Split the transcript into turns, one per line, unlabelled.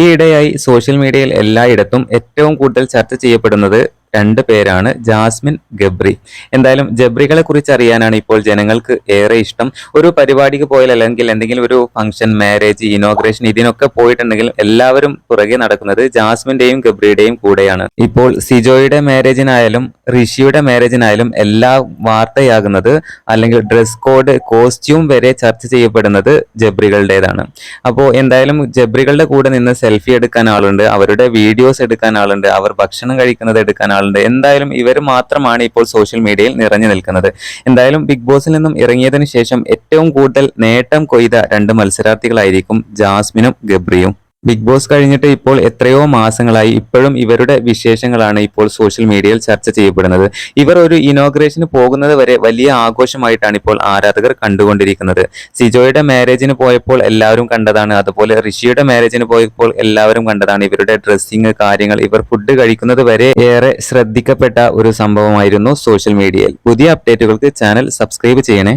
ഈയിടെയായി സോഷ്യൽ മീഡിയയിൽ എല്ലായിടത്തും ഏറ്റവും കൂടുതൽ ചർച്ച ചെയ്യപ്പെടുന്നത് രണ്ട് പേരാണ് ജാസ്മിൻ ഗബ്രി. എന്തായാലും ജബ്രികളെ കുറിച്ച് അറിയാനാണ് ഇപ്പോൾ ജനങ്ങൾക്ക് ഏറെ ഇഷ്ടം. ഒരു പരിപാടിക്ക് പോയാൽ അല്ലെങ്കിൽ എന്തെങ്കിലും ഒരു ഫംഗ്ഷൻ, മാരേജ്, ഇനോഗ്രേഷൻ ഇതിനൊക്കെ പോയിട്ടുണ്ടെങ്കിൽ എല്ലാവരും പുറകെ നടക്കുന്നത് ജാസ്മിന്റെയും ഗബ്രിയുടെയും കൂടെയാണ്. ഇപ്പോൾ സിജോയുടെ മാരേജിനായാലും ഋഷിയുടെ മാരേജിനായാലും എല്ലാ വാർത്തയാകുന്നത് അല്ലെങ്കിൽ ഡ്രസ് കോഡ്, കോസ്റ്റ്യൂം വരെ ചർച്ച ചെയ്യപ്പെടുന്നത് ജബ്രികളുടേതാണ്. അപ്പോൾ എന്തായാലും ജബ്രികളുടെ കൂടെ നിന്ന് സെൽഫി എടുക്കാൻ ആളുണ്ട്, അവരുടെ വീഡിയോസ് എടുക്കാൻ ആളുണ്ട്, അവർ ഭക്ഷണം കഴിക്കുന്നത് എടുക്കാൻ ആളുണ്ട്. എന്തായാലും ഇവർ മാത്രമാണ് ഇപ്പോൾ സോഷ്യൽ മീഡിയയിൽ നിറഞ്ഞു നിൽക്കുന്നത്. എന്തായാലും ബിഗ് ബോസിൽ നിന്നും ഇറങ്ങിയതിനു ശേഷം ഏറ്റവും കൂടുതൽ നേട്ടം കൊയ്ത രണ്ട് മത്സരാർത്ഥികളായിരിക്കും ജാസ്മിനും ഗബ്രിയും. ബിഗ് ബോസ് കഴിഞ്ഞിട്ട് ഇപ്പോൾ എത്രയോ മാസങ്ങളായി ഇപ്പോഴും ഇവരുടെ വിശേഷങ്ങളാണ് ഇപ്പോൾ സോഷ്യൽ മീഡിയയിൽ ചർച്ച ചെയ്യപ്പെടുന്നത്. ഇവർ ഒരു ഇനോഗ്രേഷന് പോകുന്നത് വരെ വലിയ ആഘോഷമായിട്ടാണ് ഇപ്പോൾ ആരാധകർ കണ്ടുകൊണ്ടിരിക്കുന്നത്. സിജോയുടെ മാരേജിന് പോയപ്പോൾ എല്ലാവരും കണ്ടതാണ്, അതുപോലെ ഋഷിയുടെ മാരേജിന് പോയപ്പോൾ എല്ലാവരും കണ്ടതാണ്. ഇവരുടെ ഡ്രസ്സിങ്, കാര്യങ്ങൾ, ഇവർ ഫുഡ് കഴിക്കുന്നത് വരെ ഏറെ ശ്രദ്ധിക്കപ്പെട്ട ഒരു സംഭവമായിരുന്നു സോഷ്യൽ മീഡിയയിൽ. പുതിയ അപ്ഡേറ്റുകൾക്ക് ചാനൽ സബ്സ്ക്രൈബ് ചെയ്യണേ.